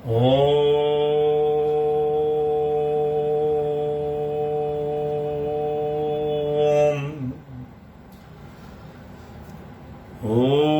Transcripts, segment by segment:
ओम ओम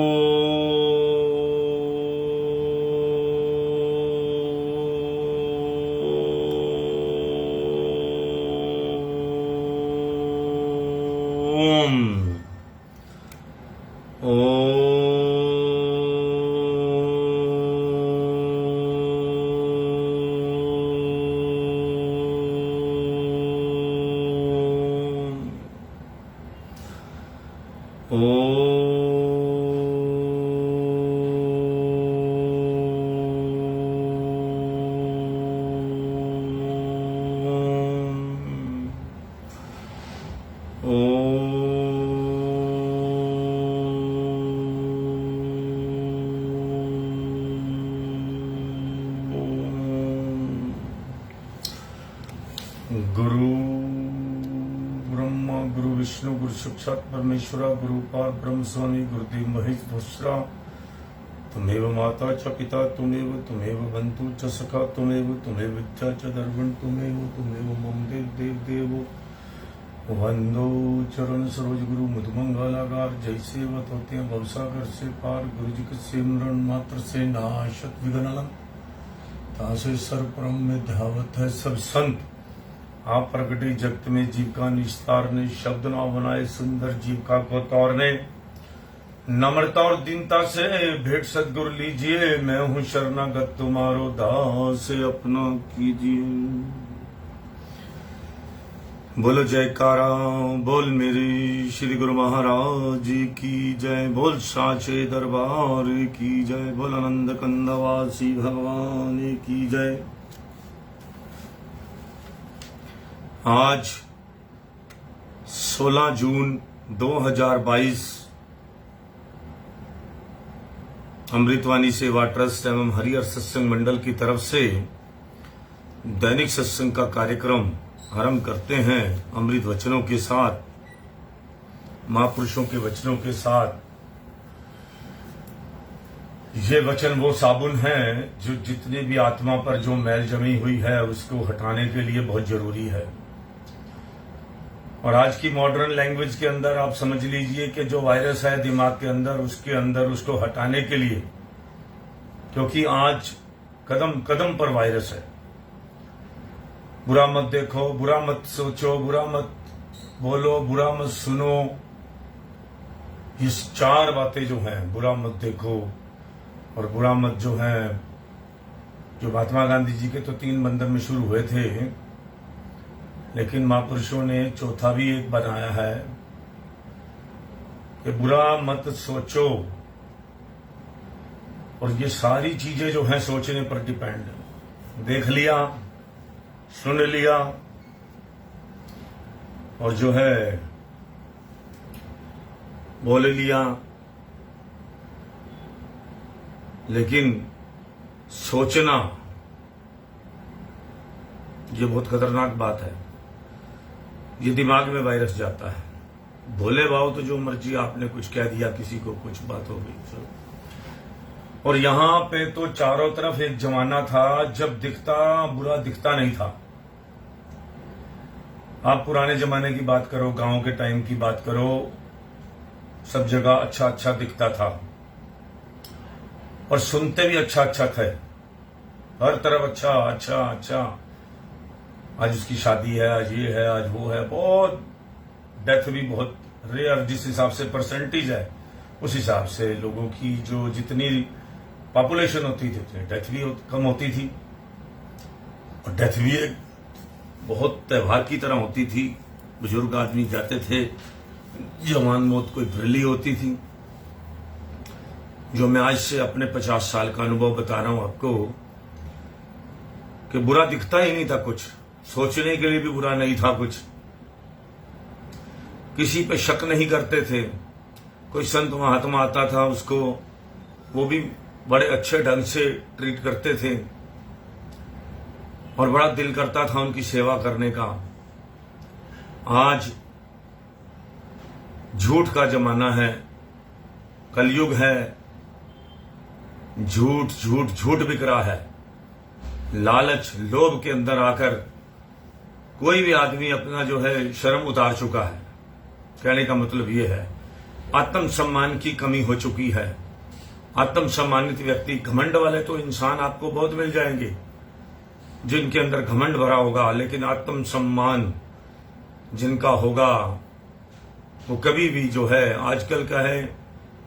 गुरु ब्रह्मा गुरु विष्णु गुरु साक्षात परमेश्वरा गुरु पार ब्रह्म स्वामी गुरुदेव महेश भस्रा तुमेव माता च पिता तुमेव बंधु च सखा तुमेव विद्या च दर्पण तुमेव मम देव देव देवो वंदो चरण सरोज गुरु मधुमंगलागार जैसे वत होते हैं भवसागर से पार गुरु जी के सिमरन मात्र से नाशत विघ्नलम तासे सर्वप्रम में ध्यावत है सब संत। आप प्रगटे जगत में जीव का निस्तार ने शब्द ना बनाए सुंदर जीविका को तोड़ने नम्रता और दीनता से भेंट सदगुरु लीजिए। मैं हूँ शरणागत तुम्हारो दास अपना कीजिए। बोलो जयकारा बोल मेरी श्री गुरु महाराज की जय। बोल साचे दरबार की जय। बोल आनंद कंदवासी भगवान की जय। आज 16 जून 2022 अमृतवाणी सेवा ट्रस्ट एवं हरिहर सत्संग मंडल की तरफ से दैनिक सत्संग का कार्यक्रम आरंभ करते हैं। अमृत वचनों के साथ, महापुरुषों के वचनों के साथ। ये वचन वो साबुन है जो जितनी भी आत्मा पर जो मैल जमी हुई है उसको हटाने के लिए बहुत जरूरी है। और आज की मॉडर्न लैंग्वेज के अंदर आप समझ लीजिए कि जो वायरस है दिमाग के अंदर, उसके अंदर उसको हटाने के लिए, क्योंकि आज कदम कदम पर वायरस है। बुरा मत देखो, बुरा मत सोचो, बुरा मत बोलो, बुरा मत सुनो। ये 4 बातें जो हैं, बुरा मत देखो और बुरा मत जो है, जो महात्मा गांधी जी के तो 3 बंधन में शुरू हुए थे, लेकिन महापुरुषों ने चौथा भी एक बनाया है कि बुरा मत सोचो। और ये सारी चीजें जो हैं सोचने पर डिपेंड है। देख लिया, सुन लिया और जो है बोल लिया, लेकिन सोचना ये बहुत खतरनाक बात है। ये दिमाग में वायरस जाता है। भोले भाव तो जो मर्जी आपने कुछ कह दिया, किसी को कुछ बात हो गई। और यहां पे तो चारों तरफ एक जमाना था जब बुरा दिखता नहीं था। आप पुराने जमाने की बात करो, गांव के टाइम की बात करो, सब जगह अच्छा अच्छा दिखता था और सुनते भी अच्छा अच्छा थे। हर तरफ अच्छा अच्छा अच्छा। आज उसकी शादी है, आज ये है, आज वो है। बहुत डेथ भी बहुत रेयर, जिस हिसाब से परसेंटेज है उस हिसाब से लोगों की जो जितनी पॉपुलेशन होती थी उतनी डेथ भी कम होती थी। और डेथ भी एक बहुत त्योहार की तरह होती थी। बुजुर्ग आदमी जाते थे, जवान मौत कोई विरली होती थी। जो मैं आज से अपने 50 साल का अनुभव बता रहा हूं आपको कि बुरा दिखता ही नहीं था कुछ, सोचने के लिए भी बुरा नहीं था कुछ। किसी पे शक नहीं करते थे। कोई संत महात्मा आता था, उसको वो भी बड़े अच्छे ढंग से ट्रीट करते थे और बड़ा दिल करता था उनकी सेवा करने का। आज झूठ का जमाना है, कलयुग है। झूठ झूठ झूठ बिक रहा है। लालच लोभ के अंदर आकर कोई भी आदमी अपना जो है शर्म उतार चुका है। कहने का मतलब यह है आत्म सम्मान की कमी हो चुकी है। आत्म सम्मानित व्यक्ति, घमंड वाले तो इंसान आपको बहुत मिल जाएंगे जिनके अंदर घमंड भरा होगा, लेकिन आत्म सम्मान जिनका होगा वो कभी भी जो है, आजकल का है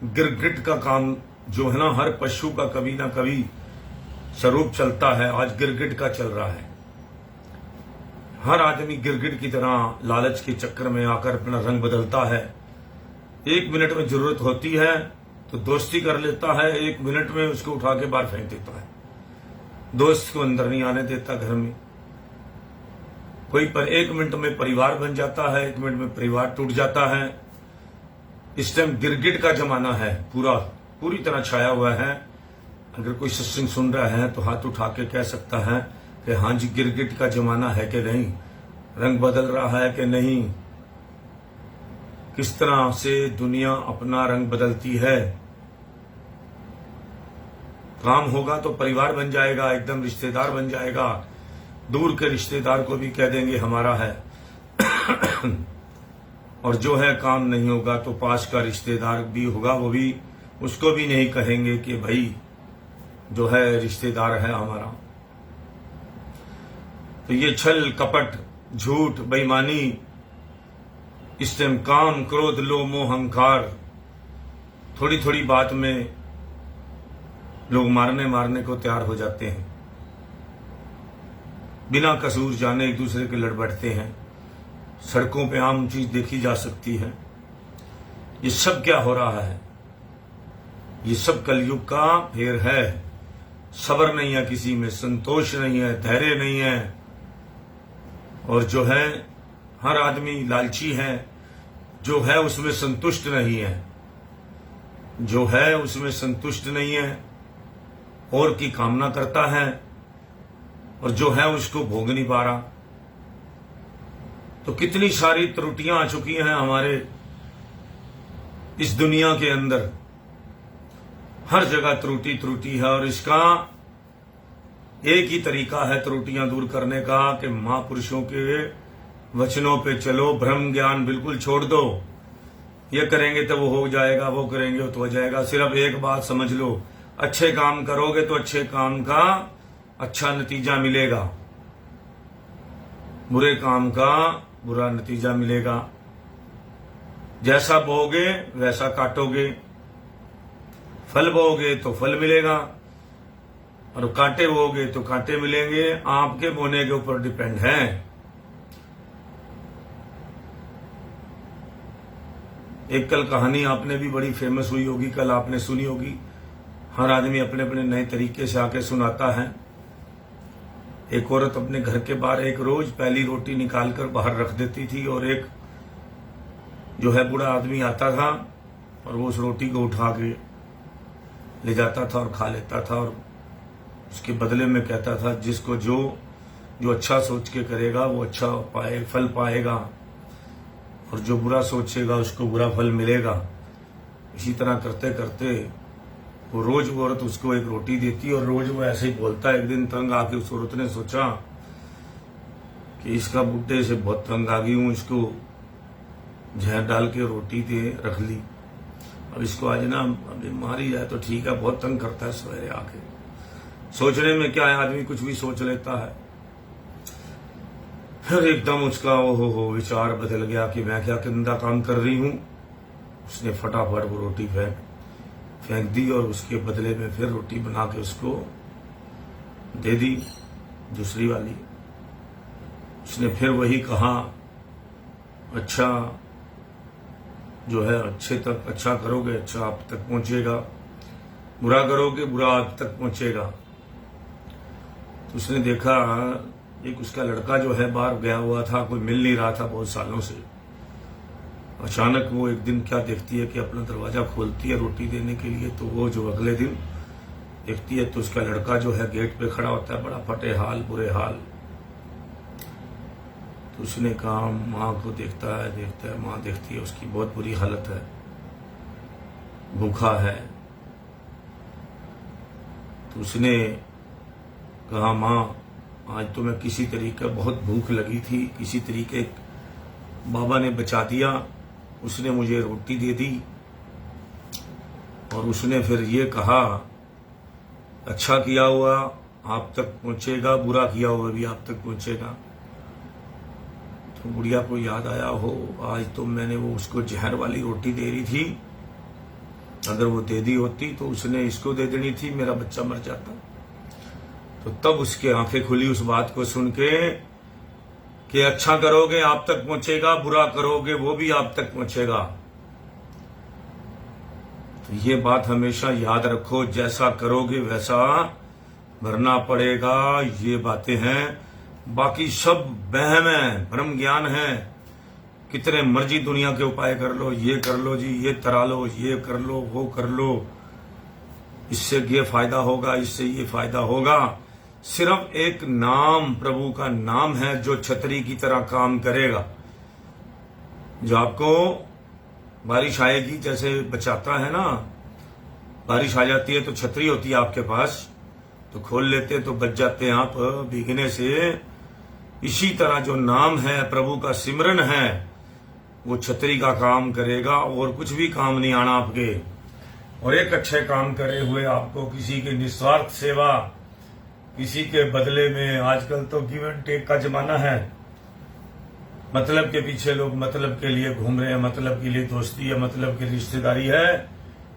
गिरगिट का काम जो है ना, हर पशु का कभी ना कभी स्वरूप चलता है। आज गिरगिट का चल रहा है। हर आदमी गिरगिट की तरह लालच के चक्कर में आकर अपना रंग बदलता है। 1 मिनट में जरूरत होती है तो दोस्ती कर लेता है, 1 मिनट में उसको उठा के बाहर फेंक देता है। दोस्त को अंदर नहीं आने देता घर में। कोई पर 1 मिनट में परिवार बन जाता है, 1 मिनट में परिवार टूट जाता है। इस टाइम गिरगिट का जमाना है, पूरी तरह छाया हुआ है। अगर कोई सत्संग सुन रहा है तो हाथ उठा के कह सकता है कि हाँ जी, गिरगिट का जमाना है कि नहीं, रंग बदल रहा है कि नहीं, किस तरह से दुनिया अपना रंग बदलती है। काम होगा तो परिवार बन जाएगा, एकदम रिश्तेदार बन जाएगा। दूर के रिश्तेदार को भी कह देंगे हमारा है और जो है काम नहीं होगा तो पास का रिश्तेदार भी होगा, वो भी उसको भी नहीं कहेंगे कि भाई जो है रिश्तेदार है हमारा। तो ये छल कपट, झूठ, बेईमानी, इस टाइम काम, क्रोध, लोभ, मोह, अहंकार, थोड़ी थोड़ी बात में लोग मारने को तैयार हो जाते हैं। बिना कसूर जाने एक दूसरे के लड़ बैठते हैं। सड़कों पे आम चीज देखी जा सकती है। ये सब क्या हो रहा है? ये सब कलयुग का फेर है। सब्र नहीं है किसी में, संतोष नहीं है, धैर्य नहीं है, और जो है हर आदमी लालची है। जो है उसमें संतुष्ट नहीं है, जो है उसमें संतुष्ट नहीं है, और की कामना करता है, और जो है उसको भोग नहीं पा रहा। तो कितनी सारी त्रुटियां आ चुकी हैं हमारे इस दुनिया के अंदर। हर जगह त्रुटि है, और इसका एक ही तरीका है त्रुटियां दूर करने का कि महापुरुषों के वचनों पे चलो, भ्रम ज्ञान बिल्कुल छोड़ दो। ये करेंगे तो वो हो जाएगा, वो करेंगे तो हो जाएगा। सिर्फ एक बात समझ लो, अच्छे काम करोगे तो अच्छे काम का अच्छा नतीजा मिलेगा, बुरे काम का बुरा नतीजा मिलेगा। जैसा बोओगे वैसा काटोगे, फल बोओगे तो फल मिलेगा, और कांटे बोओगे तो कांटे मिलेंगे। आपके बोने के ऊपर डिपेंड है। एक कल कहानी आपने भी बड़ी फेमस हुई होगी, कल आपने सुनी होगी। हर आदमी अपने अपने नए तरीके से आके सुनाता है। एक औरत अपने घर के बाहर एक रोज पहली रोटी निकालकर बाहर रख देती थी, और एक जो है बूढ़ा आदमी आता था और वो उस रोटी को उठा के ले जाता था और खा लेता था, और उसके बदले में कहता था जिसको जो अच्छा सोच के करेगा वो अच्छा फल पाएगा, और जो बुरा सोचेगा उसको बुरा फल मिलेगा। इसी तरह करते करते वो रोज वो औरत उसको एक रोटी देती, और रोज वो ऐसे ही बोलता। एक दिन तंग आके उस औरत ने सोचा कि इसका बुड्ढे से बहुत तंग आ गई हूं, इसको जहर डाल के रोटी दे रख ली। अब इसको आज ना अभी मारी जाए तो ठीक है, बहुत तंग करता है सवेरे आके। सोचने में क्या है, आदमी कुछ भी सोच लेता है। फिर एकदम उसका ओहो विचार बदल गया कि मैं क्या गंदा काम कर रही हूं। उसने फटाफट वो रोटी फेंक दी, और उसके बदले में फिर रोटी बना के उसको दे दी, दूसरी वाली। उसने फिर वही कहा, अच्छा जो है अच्छे तक अच्छा करोगे अच्छा आप तक पहुंचेगा, बुरा करोगे बुरा आप तक पहुंचेगा। तो उसने देखा एक उसका लड़का जो है बाहर गया हुआ था, कोई मिल नहीं रहा था बहुत सालों से। अचानक वो एक दिन क्या देखती है कि अपना दरवाजा खोलती है रोटी देने के लिए, तो वो जो अगले दिन देखती है तो उसका लड़का जो है गेट पे खड़ा होता है, बड़ा फटे हाल बुरे हाल। तो उसने कहा माँ को देखता है, माँ देखती है उसकी बहुत बुरी हालत है, भूखा है। तो उसने कहा माँ आज तो मैं किसी तरीके बहुत भूख लगी थी, किसी तरीके बाबा ने बचा दिया, उसने मुझे रोटी दे दी और उसने फिर ये कहा अच्छा किया हुआ आप तक पहुंचेगा, बुरा किया हुआ भी आप तक पहुंचेगा। तो गुड़िया को याद आया हो आज तो मैंने वो उसको जहर वाली रोटी दे रही थी, अगर वो दे दी होती तो उसने इसको दे देनी थी, मेरा बच्चा मर जाता। तो तब उसके आंखें खुली उस बात को सुन के कि अच्छा करोगे आप तक पहुंचेगा, बुरा करोगे वो भी आप तक पहुंचेगा। तो ये बात हमेशा याद रखो, जैसा करोगे वैसा भरना पड़ेगा। ये बातें हैं, बाकी सब वहम है, ब्रह्म ज्ञान है। कितने मर्जी दुनिया के उपाय कर लो, ये कर लो जी, ये तरा लो, ये कर लो, वो कर लो, इससे ये फायदा होगा, इससे ये फायदा होगा। सिर्फ एक नाम, प्रभु का नाम है जो छतरी की तरह काम करेगा, जो आपको बारिश आएगी जैसे बचाता है ना। बारिश आ जाती है तो छतरी होती है आपके पास, तो खोल लेते तो बच जाते हैं आप भीगने से। इसी तरह जो नाम है, प्रभु का सिमरन है, वो छतरी का काम करेगा और कुछ भी काम नहीं आना आपके। और एक अच्छे काम करे हुए आपको किसी की निस्वार्थ सेवा, किसी के बदले में, आजकल तो गिव एंड टेक का जमाना है। मतलब के पीछे लोग मतलब के लिए घूम रहे हैं, मतलब के लिए दोस्ती है, मतलब की रिश्तेदारी है।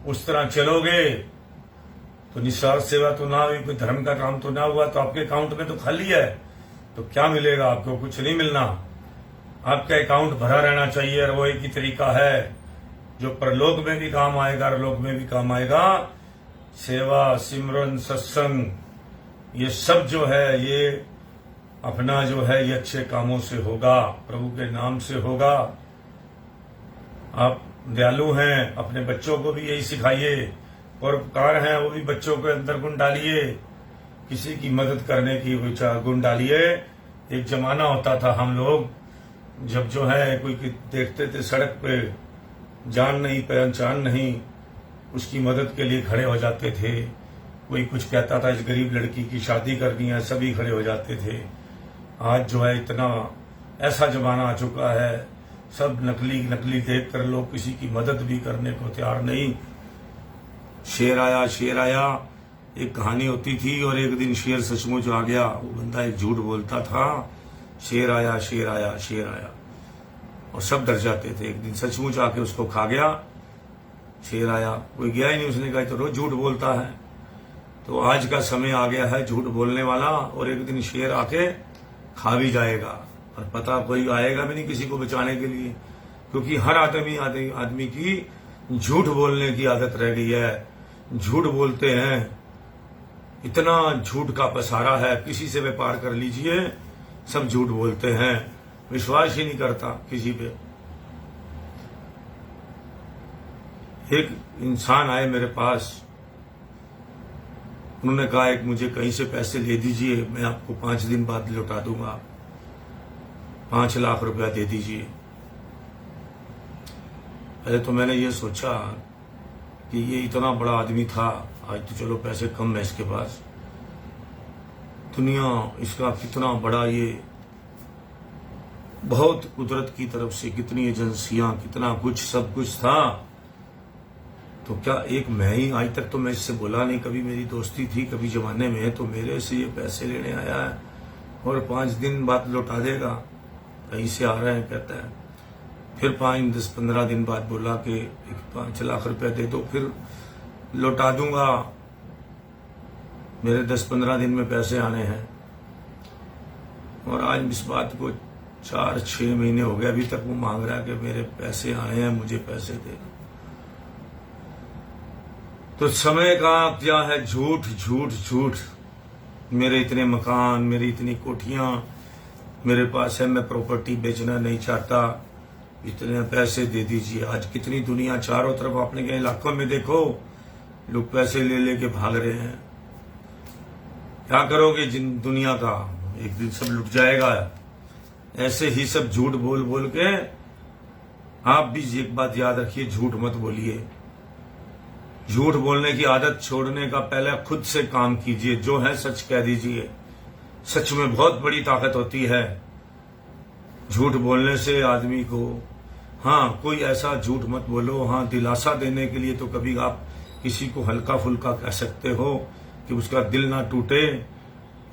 उस तरह चलोगे तो निस्वार्थ सेवा तो ना हुई, कोई धर्म का काम तो ना हुआ, तो आपके अकाउंट में तो खाली है। तो क्या मिलेगा आपको? कुछ नहीं मिलना। आपका अकाउंट भरा रहना चाहिए। और वो एक ही तरीका है जो परलोक में भी काम आएगा, लोक में भी काम आएगा। सेवा, सिमरन, सत्संग, ये सब जो है ये अपना जो है ये अच्छे कामों से होगा, प्रभु के नाम से होगा। आप दयालु हैं, अपने बच्चों को भी यही सिखाइए। परोपकार हैं, वो भी बच्चों के अंदर गुण डालिए। किसी की मदद करने की गुण डालिए। एक जमाना होता था, हम लोग जब जो है कोई देखते थे सड़क पे, जान नहीं पहचान नहीं, उसकी मदद के लिए खड़े हो जाते थे। कोई कुछ कहता था इस गरीब लड़की की शादी करनी है, सभी खड़े हो जाते थे। आज जो है इतना ऐसा जमाना आ चुका है, सब नकली नकली देख कर लोग किसी की मदद भी करने को तैयार नहीं। शेर आया, शेर आया, एक कहानी होती थी और एक दिन शेर सचमुच आ गया। वो बंदा एक झूठ बोलता था, शेर आया, शेर आया, शेर आया, और सब डर जाते थे। एक दिन सचमुच आके उसको खा गया। शेर आया, कोई गया ही नहीं, उसने कहा तो रोज झूठ बोलता है। तो आज का समय आ गया है झूठ बोलने वाला, और एक दिन शेर आके खा भी जाएगा, और पता कोई आएगा भी नहीं किसी को बचाने के लिए, क्योंकि हर आदमी की झूठ बोलने की आदत रह गई है। झूठ बोलते हैं, इतना झूठ का पसारा है। किसी से व्यापार कर लीजिए, सब झूठ बोलते हैं, विश्वास ही नहीं करता किसी पे। एक इंसान आए मेरे पास, उन्होंने कहा एक मुझे कहीं से पैसे ले दीजिए, मैं आपको 5 दिन बाद लौटा दूंगा, 5 लाख रुपया दे दीजिए। पहले तो मैंने ये सोचा कि ये इतना बड़ा आदमी था, आज तो चलो पैसे कम है इसके पास, दुनिया इसका कितना बड़ा, ये बहुत कुदरत की तरफ से कितनी एजेंसियां, कितना कुछ, सब कुछ था। तो क्या एक मैं ही, आज तक तो मैं इससे बोला नहीं, कभी मेरी दोस्ती थी कभी जमाने में, तो मेरे से ये पैसे लेने आया है और 5 दिन बाद लौटा देगा, कहीं से आ रहे हैं कहता है। फिर 5, 10, 15 दिन बाद बोला कि 5 लाख रुपया दे दो, फिर लौटा दूंगा, मेरे 10-15 दिन में पैसे आने हैं। और आज इस बात को 4-6 महीने हो गए, अभी तक वो मांग रहा है कि मेरे पैसे आए हैं, मुझे पैसे दे दो। तो समय का क्या है, झूठ झूठ झूठ। मेरे इतने मकान, मेरी इतनी कोठियां मेरे पास है, मैं प्रॉपर्टी बेचना नहीं चाहता, इतने पैसे दे दीजिए। आज कितनी दुनिया, चारों तरफ आपने के इलाकों में देखो, लोग पैसे ले लेके भाग रहे हैं। क्या करोगे जिन दुनिया का, एक दिन सब लुट जाएगा। ऐसे ही सब झूठ बोल बोल के, आप भी एक बात याद रखिए, झूठ मत बोलिए। झूठ बोलने की आदत छोड़ने का पहले खुद से काम कीजिए, जो है सच कह दीजिए। सच में बहुत बड़ी ताकत होती है। झूठ बोलने से आदमी को, हाँ कोई ऐसा झूठ मत बोलो, हाँ दिलासा देने के लिए तो कभी आप किसी को हल्का फुल्का कह सकते हो कि उसका दिल ना टूटे,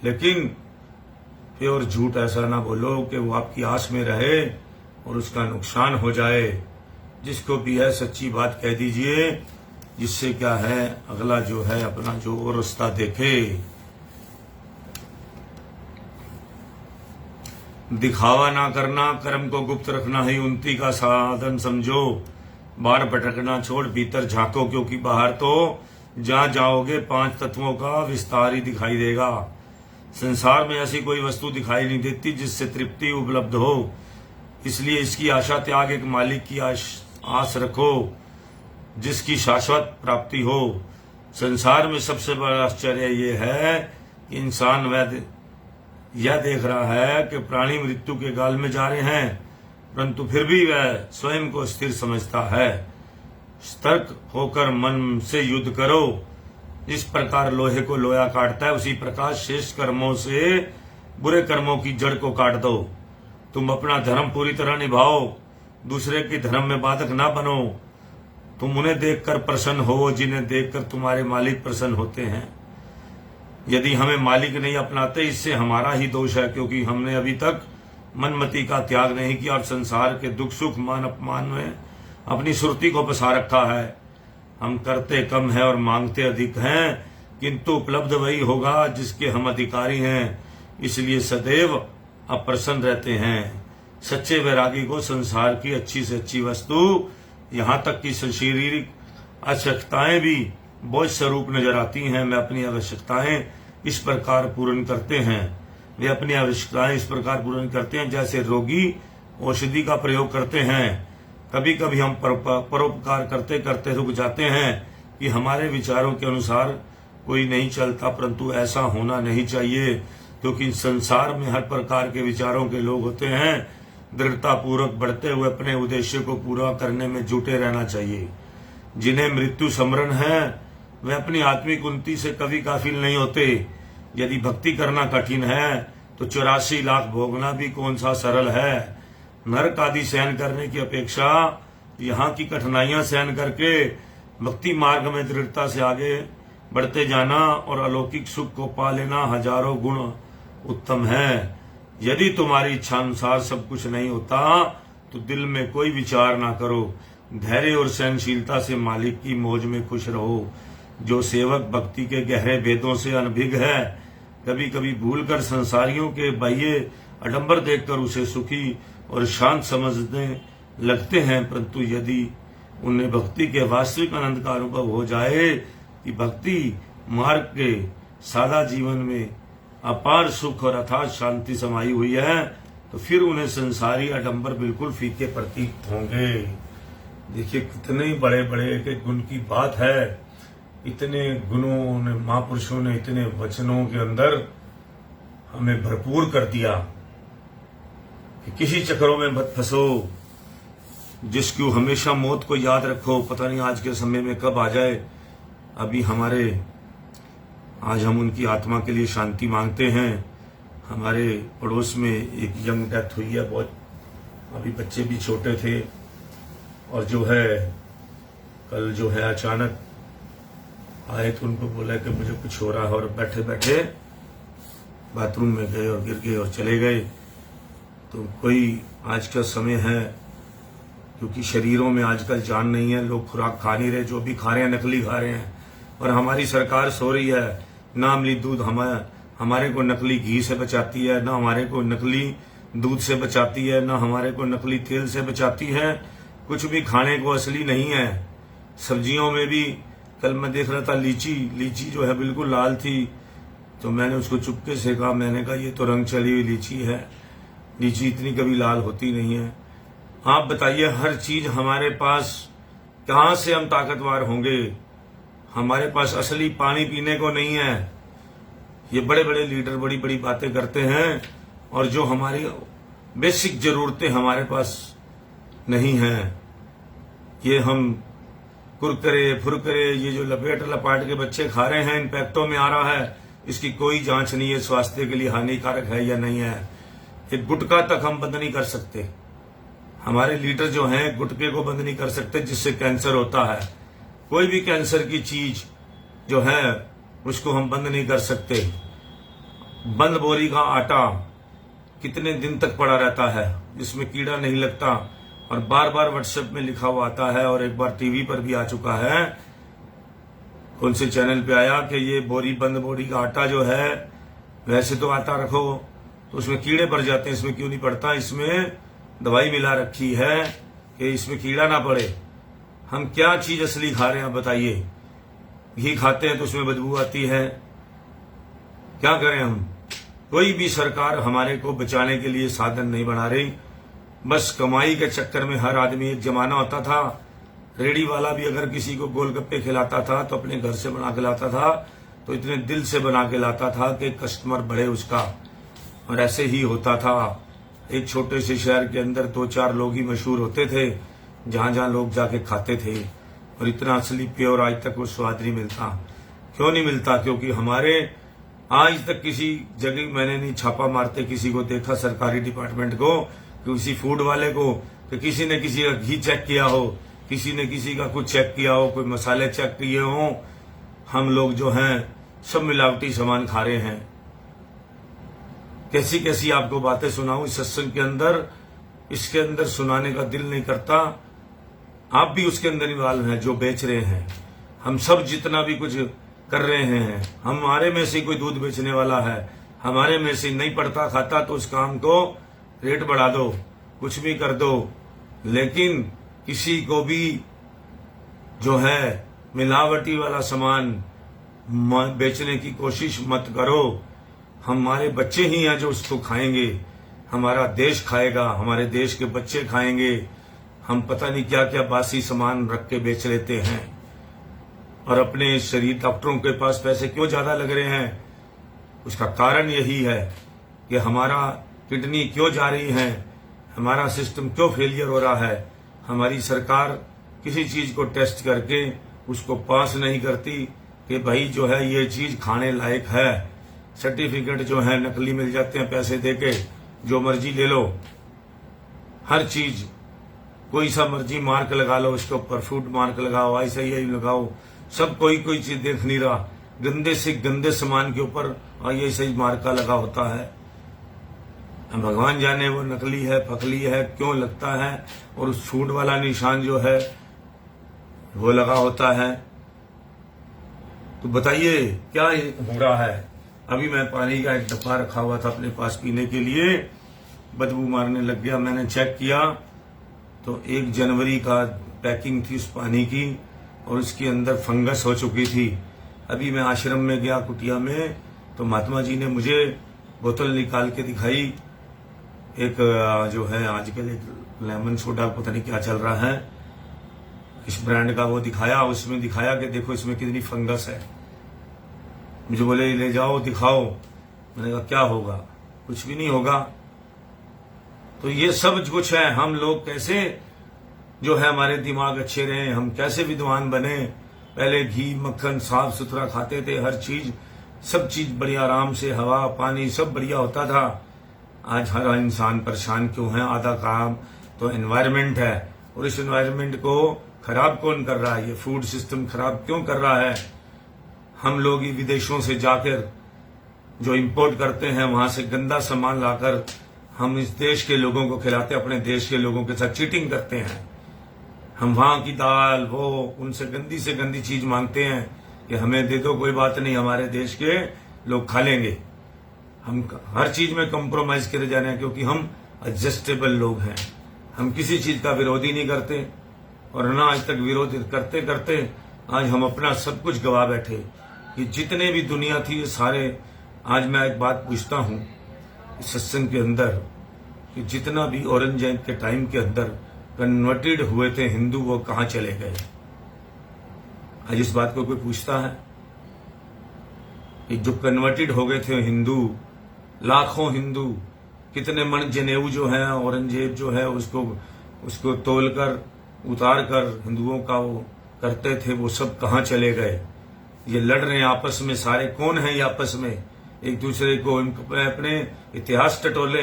लेकिन प्योर झूठ ऐसा ना बोलो कि वो आपकी आस में रहे और उसका नुकसान हो जाए। जिसको भी है सच्ची बात कह दीजिए, जिससे क्या है अगला जो है अपना जो और रास्ता देखे। दिखावा ना करना, कर्म को गुप्त रखना ही उन्नति का साधन समझो। बाहर भटकना छोड़ भीतर झांको, क्योंकि बाहर तो जहां जाओगे 5 तत्वों का विस्तार ही दिखाई देगा। संसार में ऐसी कोई वस्तु दिखाई नहीं देती जिससे तृप्ति उपलब्ध हो, इसलिए इसकी आशा त्याग एक मालिक की आस रखो जिसकी शाश्वत प्राप्ति हो। संसार में सबसे बड़ा आश्चर्य ये है कि इंसान यह देख रहा है कि प्राणी मृत्यु के गाल में जा रहे हैं, परंतु फिर भी वह स्वयं को स्थिर समझता है। सतर्क होकर मन से युद्ध करो। इस प्रकार लोहे को लोहा काटता है, उसी प्रकार शेष कर्मों से बुरे कर्मों की जड़ को काट दो। तुम अपना धर्म पूरी तरह निभाओ, दूसरे के धर्म में बाधक ना बनो। तुम उन्हें देखकर प्रसन्न हो जिन्हें देखकर तुम्हारे मालिक प्रसन्न होते हैं। यदि हमें मालिक नहीं अपनाते, इससे हमारा ही दोष है, क्योंकि हमने अभी तक मनमति का त्याग नहीं किया और संसार के दुख सुख मान अपमान में अपनी सुरती को फंसा रखा है। हम करते कम है और मांगते अधिक हैं, किंतु उपलब्ध वही होगा जिसके हम अधिकारी हैं, इसलिए सदैव अप्रसन्न रहते हैं। सच्चे वैरागी को संसार की अच्छी से अच्छी वस्तु, यहाँ तक कि शारीरिक आवश्यकताएं भी बोझ स्वरूप नजर आती हैं। मैं अपनी आवश्यकताएं इस प्रकार पूर्ण करते हैं, वे अपनी आवश्यकताएं इस प्रकार पूर्ण करते हैं जैसे रोगी औषधि का प्रयोग करते हैं। कभी कभी हम परोपकार करते करते रुक जाते हैं कि हमारे विचारों के अनुसार कोई नहीं चलता, परंतु ऐसा होना नहीं चाहिए, क्योंकि संसार में हर प्रकार के विचारों के लोग होते हैं। दृढ़ता पूर्वक बढ़ते हुए अपने उद्देश्य को पूरा करने में जुटे रहना चाहिए। जिन्हें मृत्यु स्मरण है वे अपनी आत्मिक उन्नति से कभी काफिल नहीं होते। यदि भक्ति करना कठिन है तो 84 लाख भोगना भी कौन सा सरल है। नरक आदि सहन करने की अपेक्षा यहाँ की कठिनाइयां सहन करके भक्ति मार्ग में दृढ़ता से आगे बढ़ते जाना और अलौकिक सुख को पा लेना हजारों गुण उत्तम है। यदि तुम्हारी इच्छा अनुसार सब कुछ नहीं होता तो दिल में कोई विचार ना करो, धैर्य और सहनशीलता से मालिक की मौज में खुश रहो। जो सेवक भक्ति के गहरे भेदों से अनभिज्ञ है, कभी कभी भूलकर संसारियों के बाह्य आडंबर देखकर उसे सुखी और शांत समझने लगते हैं, परंतु यदि उन्हें भक्ति के वास्तविक आनंद का अनुभव हो जाए कि भक्ति मार्ग के सादा जीवन में अपार सुख और अथाह शांति समाई हुई है, तो फिर उन्हें संसारी आडंबर बिल्कुल फीके प्रतीत होंगे। देखिए कितने बड़े बड़े एक गुण की बात है। इतने गुणों ने, महापुरुषों ने इतने वचनों के अंदर हमें भरपूर कर दिया कि किसी चक्रों में मत फंसो, जिसको हमेशा मौत को याद रखो। पता नहीं आज के समय में कब आ जाए। अभी आज हम उनकी आत्मा के लिए शांति मांगते हैं। हमारे पड़ोस में एक यंग डेथ हुई है, बहुत अभी बच्चे भी छोटे थे, और जो है कल जो है अचानक आए तो उनको बोला कि मुझे कुछ हो रहा है, और बैठे बैठे बाथरूम में गए और गिर गए और चले गए। तो कोई आज का समय है, क्योंकि शरीरों में आजकल जान नहीं है, लोग खुराक खा नहीं रहे, जो भी खा रहे हैं नकली खा रहे हैं। और हमारी सरकार सो रही है, ना अमली दूध हमारे को नकली घी से बचाती है, ना हमारे को नकली दूध से बचाती है, ना हमारे को नकली तेल से बचाती है। कुछ भी खाने को असली नहीं है। सब्जियों में भी कल मैं देख रहा था लीची जो है बिल्कुल लाल थी, तो मैंने उसको चुपके से कहा, मैंने कहा ये तो रंग चली हुई लीची है, लीची इतनी कभी लाल होती नहीं है। आप बताइए, हर चीज हमारे पास, कहां से हम ताकतवर होंगे? हमारे पास असली पानी पीने को नहीं है। ये बड़े बड़े लीडर बड़ी बड़ी बातें करते हैं, और जो हमारी बेसिक जरूरतें हमारे पास नहीं है। ये हम कुरकुरे फुरकुरे, ये जो लपेट लपाट के बच्चे खा रहे हैं, इन पैकेटों में आ रहा है, इसकी कोई जांच नहीं है, स्वास्थ्य के लिए हानिकारक है या नहीं है। एक गुटखा तक हम बंद नहीं कर सकते। हमारे लीडर जो हैं गुटखे को बंद नहीं कर सकते, जिससे कैंसर होता है। कोई भी कैंसर की चीज जो है उसको हम बंद नहीं कर सकते। बंद बोरी का आटा कितने दिन तक पड़ा रहता है, जिसमें कीड़ा नहीं लगता, और बार बार व्हाट्सएप में लिखा हुआ आता है, और एक बार टीवी पर भी आ चुका है, कौन से चैनल पे आया कि ये बंद बोरी का आटा जो है, वैसे तो आटा रखो तो उसमें कीड़े पड़ जाते हैं, इसमें क्यों नहीं पड़ता? इसमें दवाई मिला रखी है कि इसमें कीड़ा ना पड़े। हम क्या चीज असली खा रहे हैं बताइए? घी खाते हैं तो उसमें बदबू आती है, क्या करें हम? कोई भी सरकार हमारे को बचाने के लिए साधन नहीं बना रही। बस कमाई के चक्कर में हर आदमी, एक जमाना होता था रेडी वाला भी अगर किसी को गोलगप्पे खिलाता था तो अपने घर से बना के लाता था, तो इतने दिल से बना के लाता था कि कस्टमर बढ़े उसका। और ऐसे ही होता था। एक छोटे से शहर के अंदर 2-4 लोग ही मशहूर होते थे, जहां जहां लोग जाके खाते थे, और इतना असली प्योर आज तक वो स्वाद नहीं मिलता। क्यों नहीं मिलता? क्योंकि हमारे आज तक किसी जगह मैंने नहीं छापा मारते किसी को देखा, सरकारी डिपार्टमेंट को, किसी फूड वाले को, कि किसी ने किसी का घी चेक किया हो, किसी ने किसी का कुछ चेक किया हो, कोई मसाले चेक किए हो। हम लोग जो हैं सब मिलावटी सामान खा रहे हैं। कैसी कैसी आपको बातें सुनाऊं इस सत्संग के अंदर, इसके अंदर सुनाने का दिल नहीं करता। आप भी उसके अंदर इन्वॉल्व हैं जो बेच रहे हैं। हम सब जितना भी कुछ कर रहे हैं, हमारे में से कोई दूध बेचने वाला है, हमारे में से नहीं पड़ता खाता तो उस काम को रेट बढ़ा दो, कुछ भी कर दो, लेकिन किसी को भी जो है मिलावटी वाला सामान बेचने की कोशिश मत करो। हमारे बच्चे ही हैं जो उसको खाएंगे, हमारा देश खाएगा, हमारे देश के बच्चे खाएंगे। हम पता नहीं क्या क्या बासी सामान रख के बेच लेते हैं, और अपने शरीर, डॉक्टरों के पास पैसे क्यों ज्यादा लग रहे हैं? उसका कारण यही है कि हमारा किडनी क्यों जा रही है, हमारा सिस्टम क्यों फेलियर हो रहा है। हमारी सरकार किसी चीज को टेस्ट करके उसको पास नहीं करती कि भाई जो है ये चीज खाने लायक है। सर्टिफिकेट जो है नकली मिल जाते हैं पैसे देके, जो मर्जी ले लो, हर चीज कोई सा मर्जी मार्क लगा लो, उसके ऊपर फूड मार्क लगाओ, ऐसा ही लगाओ, सब कोई चीज देख नहीं रहा। गंदे से गंदे सामान के ऊपर ये सही मार्का लगा होता है। भगवान जाने वो नकली है, फकली है, क्यों लगता है, और उस फूड वाला निशान जो है वो लगा होता है। तो बताइए क्या हो रहा है? अभी मैं पानी का एक डब्बा रखा हुआ था अपने पास पीने के लिए, बदबू मारने लग गया। मैंने चेक किया तो 1 जनवरी का पैकिंग थी उस पानी की, और उसके अंदर फंगस हो चुकी थी। अभी मैं आश्रम में गया कुटिया में, तो महात्मा जी ने मुझे बोतल निकाल के दिखाई, एक जो है आजकल एक लेमन सोडा पता नहीं क्या चल रहा है इस ब्रांड का, वो दिखाया। उसमें दिखाया कि देखो इसमें कितनी फंगस है। मुझे बोले ले जाओ दिखाओ। मैंने कहा क्या होगा? कुछ भी नहीं होगा। तो ये सब कुछ है। हम लोग कैसे जो है हमारे दिमाग अच्छे रहे, हम कैसे विद्वान बने। पहले घी मक्खन साफ सुथरा खाते थे, हर चीज, सब चीज बढ़िया, आराम से हवा पानी सब बढ़िया होता था। आज हर इंसान परेशान क्यों है? आधा काम तो एनवायरनमेंट है, और इस एनवायरनमेंट को खराब कौन कर रहा है? ये फूड सिस्टम खराब क्यों कर रहा है? हम लोग ही विदेशों से जाकर जो इंपोर्ट करते हैं, वहां से गंदा सामान लाकर हम इस देश के लोगों को खिलाते, अपने देश के लोगों के साथ चीटिंग करते हैं। हम वहां की दाल वो उनसे गंदी से गंदी चीज मांगते हैं कि हमें दे दो, कोई बात नहीं, हमारे देश के लोग खा लेंगे। हम हर चीज में कॉम्प्रोमाइज करे जा रहे हैं, क्योंकि हम एडजस्टेबल लोग हैं। हम किसी चीज का विरोध ही नहीं करते, और ना आज तक विरोध करते करते आज हम अपना सब कुछ गवा बैठे। कि जितने भी दुनिया थी ये सारे, आज मैं एक बात पूछता हूं इस सत्संग के अंदर, कि जितना भी औरंगजेब के टाइम के अंदर कन्वर्टेड हुए थे हिंदू, वो कहां चले गए? आज इस बात को कोई पूछता है? कि जो कन्वर्टेड हो गए थे हिंदू, लाखों हिंदू, कितने मन जनेऊ जो है औरंगजेब जो है उसको तोलकर उतार कर हिंदुओं का वो करते थे, वो सब कहां चले गए? ये लड़ रहे हैं आपस में, सारे कौन है ये आपस में, एक दूसरे को अपने इतिहास टटोले।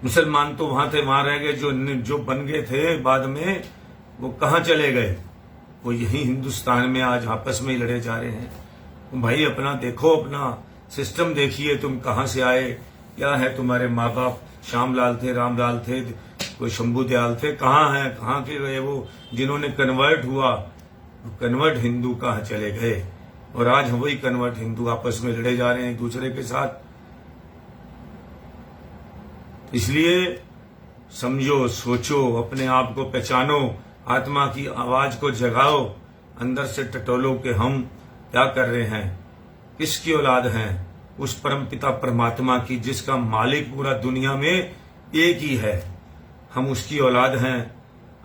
मुसलमान तो वहां थे, वहां रह गए, जो बन गए थे बाद में वो कहां चले गए? वो यही हिंदुस्तान में आज आपस में ही लड़े जा रहे हैं। तुम भाई अपना देखो, अपना सिस्टम देखिए, तुम कहां से आए, क्या है तुम्हारे माँ बाप? श्यामलाल थे, रामलाल थे, कोई शंभू दयाल थे, कहाँ हैं, कहाँ के गए वो जिन्होंने कन्वर्ट हुआ? कन्वर्ट हिंदू कहाँ चले गए? और आज वही कन्वर्ट हिंदू आपस में लड़े जा रहे हैं एक दूसरे के साथ। इसलिए समझो, सोचो, अपने आप को पहचानो, आत्मा की आवाज को जगाओ, अंदर से टटोलो कि हम क्या कर रहे हैं, किसकी औलाद हैं? उस परमपिता परमात्मा की, जिसका मालिक पूरा दुनिया में एक ही है। हम उसकी औलाद हैं।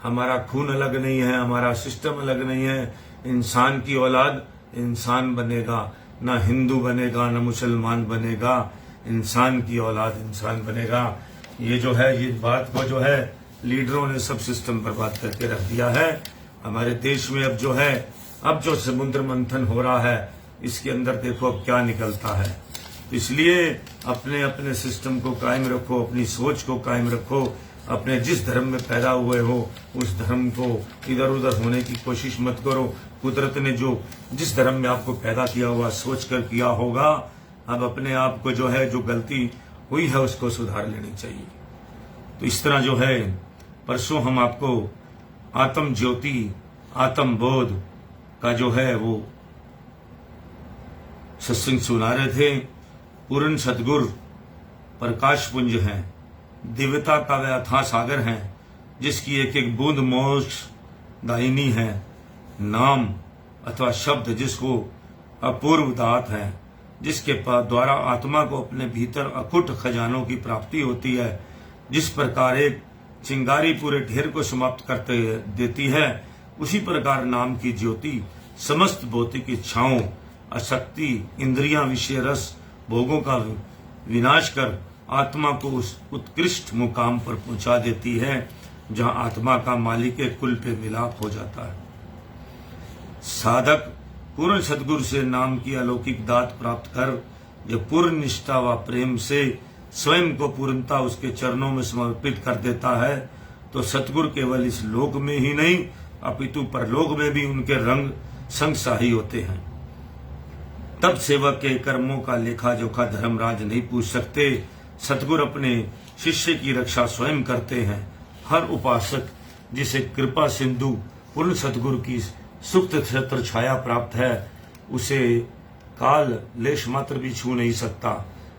हमारा खून अलग नहीं है, हमारा सिस्टम अलग नहीं है। इंसान की औलाद इंसान बनेगा, ना हिंदू बनेगा, ना मुसलमान बनेगा। इंसान की औलाद इंसान बनेगा। ये जो है, ये बात को जो है लीडरों ने सब सिस्टम बर्बाद करके रख दिया है। हमारे देश में अब जो है, अब जो समुद्र मंथन हो रहा है, इसके अंदर देखो अब क्या निकलता है। इसलिए अपने अपने सिस्टम को कायम रखो, अपनी सोच को कायम रखो, अपने जिस धर्म में पैदा हुए हो उस धर्म को इधर उधर होने की कोशिश मत करो। कुदरत ने जो जिस धर्म में आपको पैदा किया हुआ सोच कर किया होगा। अब अपने आप को जो है, जो गलती हुई है उसको सुधार लेनी चाहिए। तो इस तरह जो है, परसों हम आपको आत्म ज्योति, आत्म बोध का जो है वो सत्संग सुना रहे थे। पूर्ण सदगुरु प्रकाश पुंज हैं, दिव्यता का वे अथाह सागर हैं, जिसकी एक एक बूंद मोक्ष दायिनी है। नाम अथवा शब्द जिसको अपूर्व दात है, जिसके द्वारा आत्मा को अपने भीतर अकुट खजानों की प्राप्ति होती है। जिस प्रकार एक चिंगारी पूरे ढेर को समाप्त करते देती है, उसी प्रकार नाम की ज्योति समस्त भौतिक इच्छाओं, आसक्ति, इंद्रियां, विषय, रस, भोगों का विनाश कर आत्मा को उस उत्कृष्ट मुकाम पर पहुंचा देती है, जहां आत्मा का मालिक के कुल पे मिलाप हो जाता है। साधक पूर्ण सदगुरु से नाम की अलौकिक दात प्राप्त कर जब पूर्ण निष्ठा व प्रेम से स्वयं को पूर्णता उसके चरणों में समर्पित कर देता है, तो सतगुरु केवल इस लोक में ही नहीं अपितु परलोक में भी उनके रंग संग शाही होते हैं। तब सेवक के कर्मों का लेखा जोखा धर्मराज नहीं पूछ सकते। सतगुरु अपने शिष्य की रक्षा स्वयं करते हैं। हर उपासक जिसे कृपा सिंधु पूर्ण सतगुरु की सुप्त छत्र छाया प्राप्त है, उसे काल लेश मात्र भी छू नहीं सकता।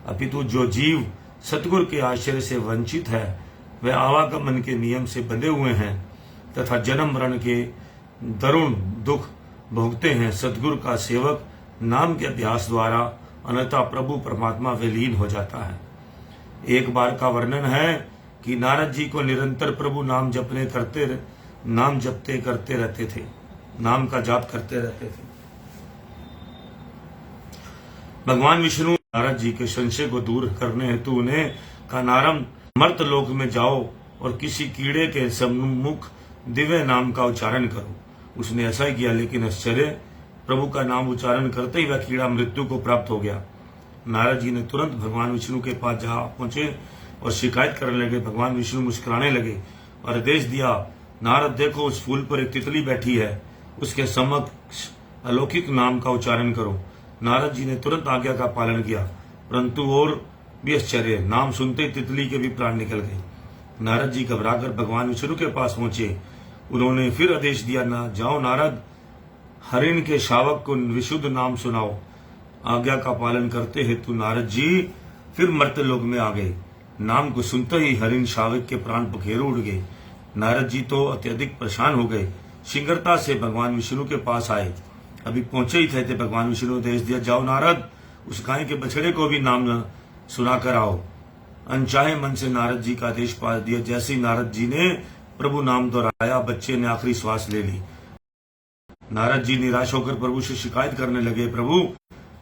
अपितु जो जीव सतगुरु के आश्रय से वंचित है, वे आवागमन के नियम से बंधे हुए हैं तथा जन्म मरण के दरुण दुख भोगते हैं। सतगुरु का सेवक नाम के अभ्यास द्वारा अनंता प्रभु परमात्मा में लीन हो जाता है। एक बार का वर्णन है कि नारद जी को निरंतर प्रभु नाम जपते करते रहते थे, नाम का जाप करते रहते थे। भगवान विष्णु नारद जी के संशय को दूर करने हेतु उन्हें कहा, नारद मर्त लोक में जाओ और किसी कीड़े के सम्मुख दिव्य नाम का उच्चारण करो। उसने ऐसा ही किया, लेकिन आश्चर्य, प्रभु का नाम उच्चारण करते ही वह कीड़ा मृत्यु को प्राप्त हो गया। नारद जी ने तुरंत भगवान विष्णु के पास जा पहुंचे और शिकायत करने लगे। भगवान विष्णु मुस्कुराने लगे और आदेश दिया, नारद देखो, उस फूल पर एक तितली बैठी है, उसके समक्ष अलौकिक नाम का उच्चारण करो। नारद जी ने तुरंत आज्ञा का पालन किया, परंतु और भी आश्चर्य, नाम सुनते ही तितली के भी प्राण निकल गए। नारद जी घबराकर भगवान विष्णु के पास पहुंचे। उन्होंने फिर आदेश दिया, ना जाओ नारद, हरिण के शावक को विशुद्ध नाम सुनाओ। आज्ञा का पालन करते हेतु नारद जी फिर मर्त्यलोक में आ गए। नाम को सुनते ही हरिण शावक के प्राण पखेरु उड़ गए। नारद जी तो अत्यधिक परेशान हो गए, शीघ्रता से भगवान विष्णु के पास आए। अभी पहुंचे ही थे भगवान विष्णु ने आदेश दिया, जाओ नारद, उस गाय के बछड़े को भी नाम सुना कर आओ। अनचाहे मन से नारद जी का आदेश पाल दिया। जैसे ही नारद जी ने प्रभु नाम दोहराया, बच्चे ने आखिरी श्वास ले ली। नारद जी निराश होकर प्रभु से शिकायत करने लगे, प्रभु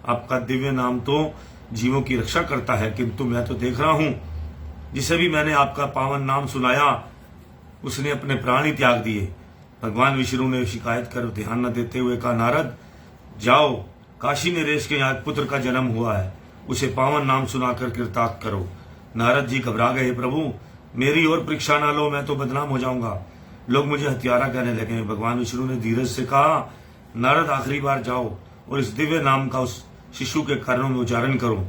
आपका दिव्य नाम तो जीवों की रक्षा करता है, किंतु मैं तो देख रहा हूं जिसे भी मैंने आपका पावन नाम सुनाया उसने अपने प्राण ही त्याग दिए। भगवान विष्णु ने शिकायत कर ध्यान न देते हुए कहा, नारद जाओ, काशी नरेश के यहाँ पुत्र का जन्म हुआ है, उसे पावन नाम सुनाकर कृतार्थ करो। नारद जी घबरा गए, प्रभु मेरी और परीक्षा ना लो, मैं तो बदनाम हो जाऊंगा, लोग मुझे हत्यारा कहने लगे। भगवान विष्णु ने धीरज से कहा, नारद आखिरी बार जाओ और इस दिव्य नाम का उस शिशु के कर्णों में उच्चारण करो।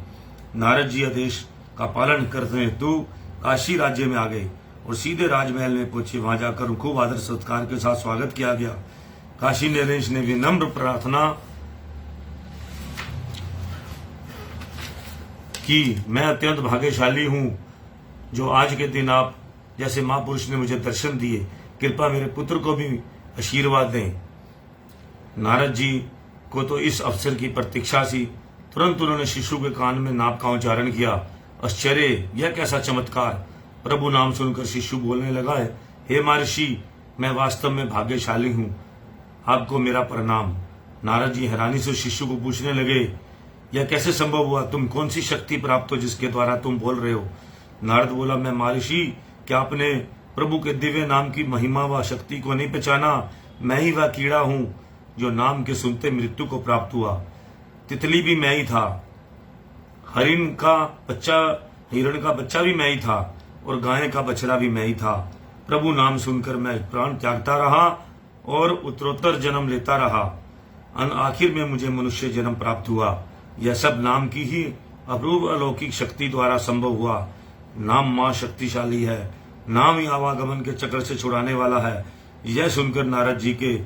नारद जी आदेश का पालन करते हेतु काशी राज्य में आ गए और सीधे राजमहल में पहुंचे। वहां जाकर खूब आदर सत्कार के साथ स्वागत किया गया। काशी नरेश ने विनम्र प्रार्थना कि मैं अत्यंत भाग्यशाली हूं जो आज के दिन आप जैसे महापुरुष ने मुझे दर्शन दिए, कृपया मेरे पुत्र को भी आशीर्वाद दें। नारद जी को तो इस अवसर की प्रतीक्षा थी। तुरंत उन्होंने शिशु के कान में नाम का उच्चारण किया। आश्चर्य, यह कैसा चमत्कार! प्रभु नाम सुनकर शिशु बोलने लगा है, हे महर्षि, मैं वास्तव में भाग्यशाली हूं, आपको मेरा प्रणाम। नारद जी हैरानी से शिशु को पूछने लगे, यह कैसे संभव हुआ? तुम कौन सी शक्ति प्राप्त हो जिसके द्वारा तुम बोल रहे हो? नारद बोला, मैं महर्षि, क्या आपने प्रभु के दिव्य नाम की महिमा व शक्ति को नहीं पहचाना? मैं ही वह कीड़ा हूं जो नाम के सुनते मृत्यु को प्राप्त हुआ। तितली भी मैं ही था, हिरण का बच्चा भी मैं ही था और गाय का बछड़ा भी मैं ही था। प्रभु नाम सुनकर मैं प्राण त्यागता रहा और उत्तरोत्तर जन्म लेता रहा। आखिर में मुझे मनुष्य जन्म प्राप्त हुआ। यह सब नाम की ही अपूर्व अलौकिक शक्ति द्वारा संभव हुआ। नाम मां शक्तिशाली है, नाम ही आवागमन के चक्र से छुड़ाने वाला है। यह सुनकर नारद जी के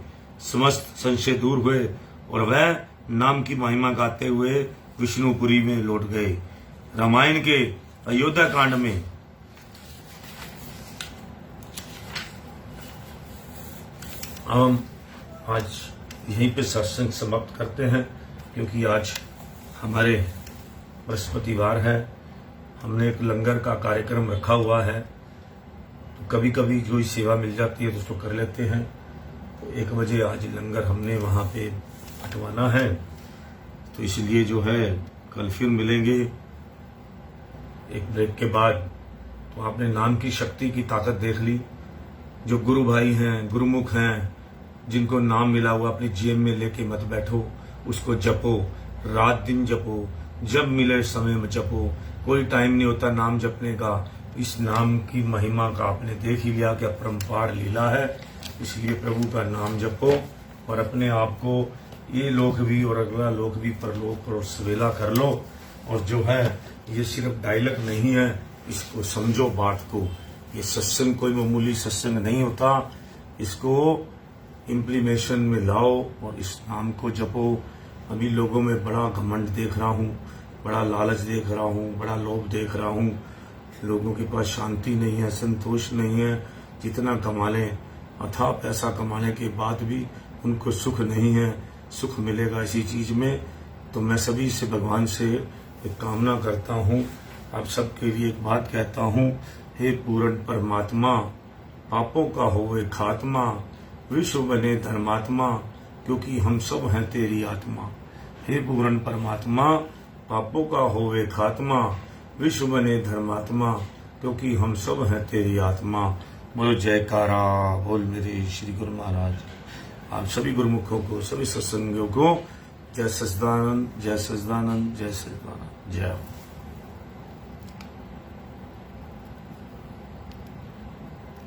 समस्त संशय दूर हुए और वह नाम की महिमा गाते हुए विष्णुपुरी में लौट गए। रामायण के अयोध्या कांड में हम आज यहीं पे सत्संग समाप्त करते हैं, क्योंकि आज हमारे बृहस्पतिवार है। हमने एक लंगर का कार्यक्रम रखा हुआ है, तो कभी कभी जो सेवा मिल जाती है तो उसको कर लेते हैं। तो 1 बजे आज लंगर हमने वहाँ पे हटवाना है, तो इसलिए जो है कल फिर मिलेंगे एक ब्रेक के बाद। तो आपने नाम की शक्ति की ताकत देख ली। जो गुरु भाई हैं, गुरुमुख हैं, जिनको नाम मिला हुआ अपनी जेब में लेके मत बैठो, उसको जपो, रात दिन जपो, जब मिले समय में जपो। कोई टाइम नहीं होता नाम जपने का। इस नाम की महिमा का आपने देख ही लिया कि अपरंपार लीला है। इसलिए प्रभु का नाम जपो और अपने आप को ये लोक भी और अगला लोक भी परलोक और सवेला कर लो। और जो है ये सिर्फ डायलॉग नहीं है, इसको समझो बात को। ये सत्संग कोई मामूली सत्संग नहीं होता, इसको इम्प्लीमेशन में लाओ और इस नाम को जपो। अभी लोगों में बड़ा घमंड देख रहा हूँ, बड़ा लालच देख रहा हूँ, बड़ा लोभ देख रहा हूँ। लोगों के पास शांति नहीं है, संतोष नहीं है। जितना कमा लें, अथाह पैसा कमाने के बाद भी उनको सुख नहीं है। सुख मिलेगा इसी चीज में। तो मैं सभी से भगवान से एक कामना करता हूँ, आप सबके लिए एक बात कहता हूँ, हे पूर्ण परमात्मा, पापों का होवे खात्मा, विश्व बने धर्मात्मा, क्योंकि हम सब हैं तेरी आत्मा। हे पूर्ण परमात्मा, पापों का होवे खात्मा, विश्व बने धर्मात्मा, क्योंकि हम सब हैं तेरी आत्मा। बोलो जयकारा बोल मेरे श्री गुरु महाराज। आप सभी गुरुमुखों को, सभी सत्संगियों को जय सच्चिदानंद, जय सच्चिदानंद, जय सच्चिदानंद, जय।